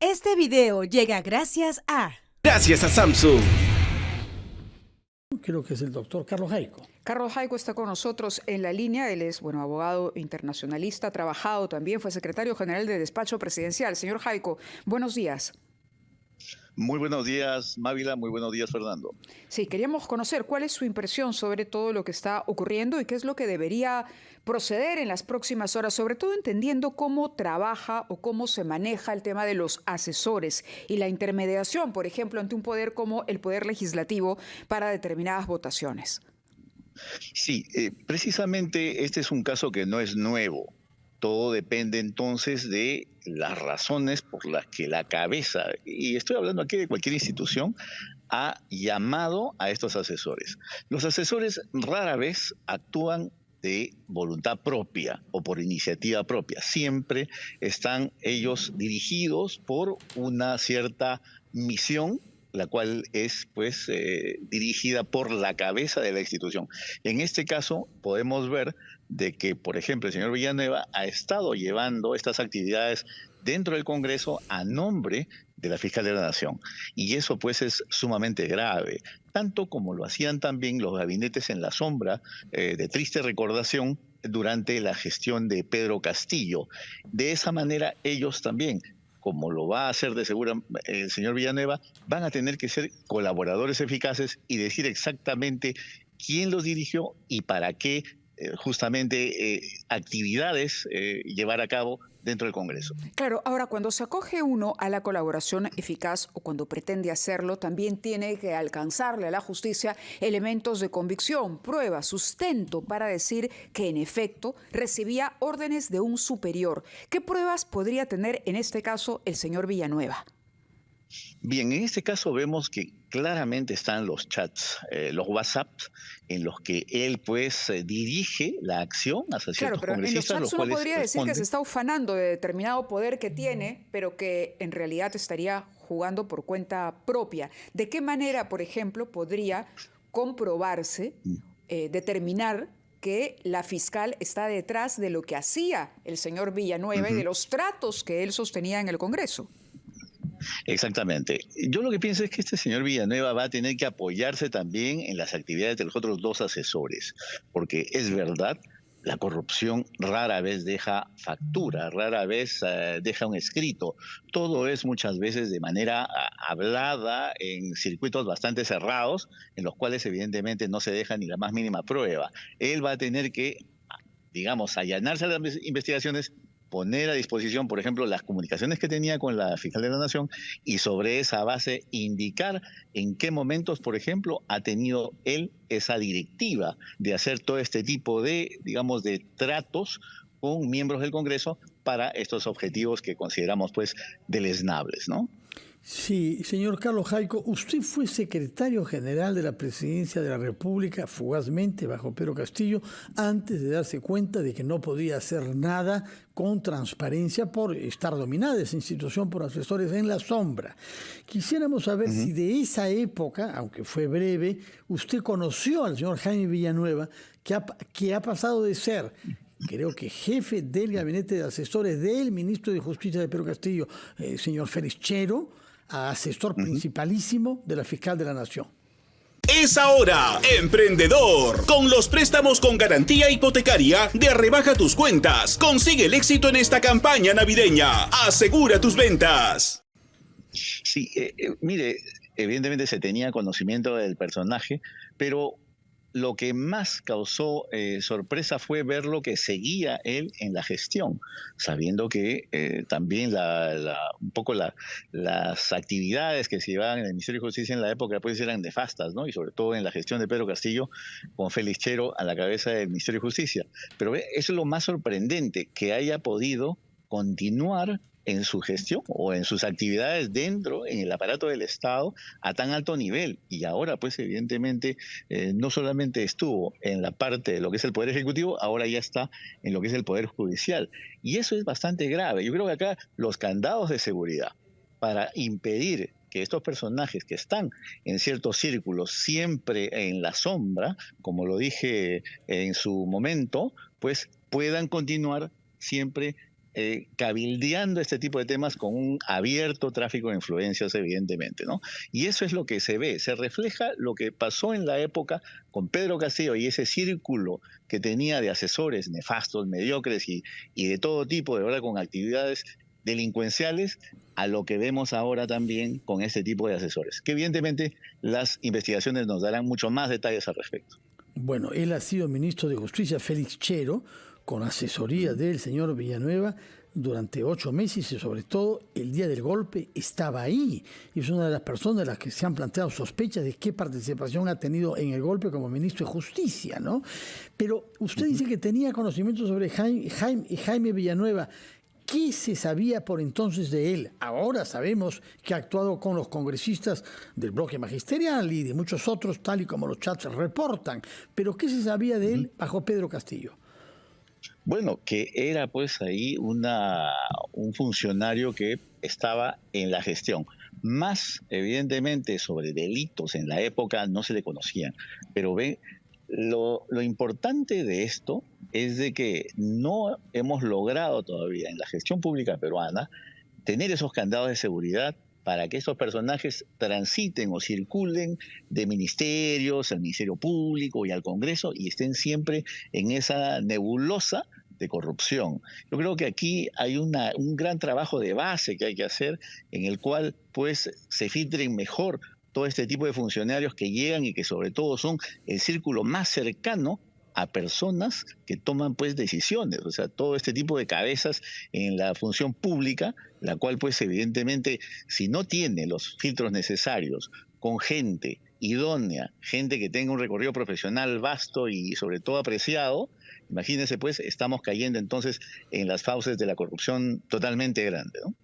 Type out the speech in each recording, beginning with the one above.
Este video llega gracias a... Gracias a Samsung. Creo que es el doctor Carlos Jaico. Carlos Jaico está con nosotros en la línea. Él es, abogado internacionalista, ha trabajado también, fue secretario general del despacho presidencial. Señor Jaico, buenos días. Muy buenos días, Mávila. Muy buenos días, Fernando. Sí, queríamos conocer cuál es su impresión sobre todo lo que está ocurriendo y qué es lo que debería proceder en las próximas horas, sobre todo entendiendo cómo trabaja o cómo se maneja el tema de los asesores y la intermediación, por ejemplo, ante un poder como el Poder Legislativo para determinadas votaciones. Sí, precisamente este es un caso que no es nuevo. Todo depende entonces de las razones por las que la cabeza, y estoy hablando aquí de cualquier institución, ha llamado a estos asesores. Los asesores rara vez actúan de voluntad propia o por iniciativa propia. Siempre están ellos dirigidos por una cierta misión, la cual es dirigida por la cabeza de la institución. En este caso podemos ver de que, por ejemplo, el señor Villanueva ha estado llevando estas actividades dentro del Congreso a nombre de la Fiscal de la Nación. Y eso pues es sumamente grave, tanto como lo hacían también los gabinetes en la sombra de triste recordación durante la gestión de Pedro Castillo. De esa manera ellos también, como lo va a hacer de seguro el señor Villanueva, van a tener que ser colaboradores eficaces y decir exactamente quién los dirigió y para qué actividades llevar a cabo dentro del Congreso. Claro, ahora cuando se acoge uno a la colaboración eficaz o cuando pretende hacerlo, también tiene que alcanzarle a la justicia elementos de convicción, prueba, sustento para decir que en efecto recibía órdenes de un superior. ¿Qué pruebas podría tener en este caso el señor Villanueva? Bien, en este caso vemos que claramente están los chats, los WhatsApps, en los que él dirige la acción hacia ciertos congresistas. En los chats uno podría decir que se responden. está ufanando de determinado poder que tiene, pero que en realidad estaría jugando por cuenta propia. ¿De qué manera, por ejemplo, podría comprobarse, determinar que la fiscal está detrás de lo que hacía el señor Villanueva y de los tratos que él sostenía en el Congreso? Exactamente. Yo lo que pienso es que este señor Villanueva va a tener que apoyarse también en las actividades de los otros dos asesores, porque es verdad, la corrupción rara vez deja factura, rara vez deja un escrito. Todo es muchas veces de manera hablada en circuitos bastante cerrados, en los cuales evidentemente no se deja ni la más mínima prueba. Él va a tener que, allanarse a las investigaciones, poner a disposición, por ejemplo, las comunicaciones que tenía con la Fiscal de la Nación y sobre esa base indicar en qué momentos, por ejemplo, ha tenido él esa directiva de hacer todo este tipo de tratos con miembros del Congreso para estos objetivos que consideramos deleznables, ¿no? Sí, señor Carlos Jaico, usted fue secretario general de la Presidencia de la República, fugazmente bajo Pedro Castillo, antes de darse cuenta de que no podía hacer nada con transparencia por estar dominada esa institución por asesores en la sombra. Quisiéramos saber si de esa época, aunque fue breve, usted conoció al señor Jaime Villanueva, que ha pasado de ser, creo que jefe del gabinete de asesores del ministro de Justicia de Pedro Castillo, señor Félix Chero, a asesor principalísimo de la Fiscal de la Nación. Es ahora, emprendedor. Con los préstamos con garantía hipotecaria de Rebaja tus Cuentas. Consigue el éxito en esta campaña navideña. Asegura tus ventas. Sí, mire, evidentemente se tenía conocimiento del personaje, pero lo que más causó sorpresa fue ver lo que seguía él en la gestión, sabiendo que también un poco las actividades que se llevaban en el Ministerio de Justicia en la época eran nefastas, ¿no? Y sobre todo en la gestión de Pedro Castillo con Félix Chero a la cabeza del Ministerio de Justicia. Pero eso es lo más sorprendente, que haya podido continuar en su gestión o en sus actividades dentro, en el aparato del Estado, a tan alto nivel. Y ahora, evidentemente, no solamente estuvo en la parte de lo que es el Poder Ejecutivo, ahora ya está en lo que es el Poder Judicial. Y eso es bastante grave. Yo creo que acá los candados de seguridad para impedir que estos personajes que están en ciertos círculos siempre en la sombra, como lo dije en su momento, puedan continuar siempre cabildeando este tipo de temas con un abierto tráfico de influencias, evidentemente, ¿no? Y eso es lo que se ve, se refleja lo que pasó en la época con Pedro Castillo y ese círculo que tenía de asesores nefastos, mediocres y de todo tipo, de verdad, con actividades delincuenciales, a lo que vemos ahora también con este tipo de asesores, que evidentemente las investigaciones nos darán mucho más detalles al respecto. Bueno, él ha sido ministro de Justicia, Félix Chero, con asesoría del señor Villanueva durante 8 meses y sobre todo el día del golpe estaba ahí. Y es una de las personas de las que se han planteado sospechas de qué participación ha tenido en el golpe como ministro de Justicia, ¿no? Pero usted dice que tenía conocimiento sobre Jaime Villanueva. ¿Qué se sabía por entonces de él? Ahora sabemos que ha actuado con los congresistas del bloque magisterial y de muchos otros, tal y como los chats reportan. Pero ¿qué se sabía de él bajo Pedro Castillo? Bueno, que era pues ahí un funcionario que estaba en la gestión. Más, evidentemente, sobre delitos en la época no se le conocían. Pero ve, lo importante de esto es de que no hemos logrado todavía en la gestión pública peruana tener esos candados de seguridad para que estos personajes transiten o circulen de ministerios al Ministerio Público y al Congreso y estén siempre en esa nebulosa de corrupción. Yo creo que aquí hay un gran trabajo de base que hay que hacer en el cual pues se filtren mejor todo este tipo de funcionarios que llegan y que sobre todo son el círculo más cercano a personas que toman pues decisiones, o sea, todo este tipo de cabezas en la función pública, la cual pues evidentemente si no tiene los filtros necesarios con gente idónea, gente que tenga un recorrido profesional vasto y sobre todo apreciado, imagínense pues estamos cayendo entonces en las fauces de la corrupción totalmente grande, ¿no?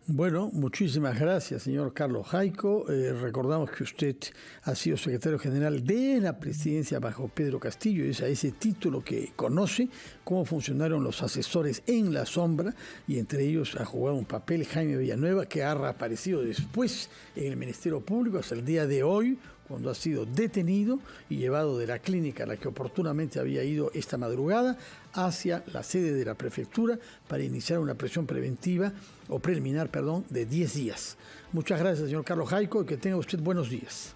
Bueno, muchísimas gracias, señor Carlos Jaico. Recordamos que usted ha sido secretario general de la presidencia bajo Pedro Castillo, y es a ese título que conoce cómo funcionaron los asesores en la sombra, y entre ellos ha jugado un papel Jaime Villanueva, que ha reaparecido después en el Ministerio Público hasta el día de hoy, cuando ha sido detenido y llevado de la clínica a la que oportunamente había ido esta madrugada hacia la sede de la prefectura para iniciar una prisión preventiva o preliminar, de 10 días. Muchas gracias, señor Carlos Jaico, y que tenga usted buenos días.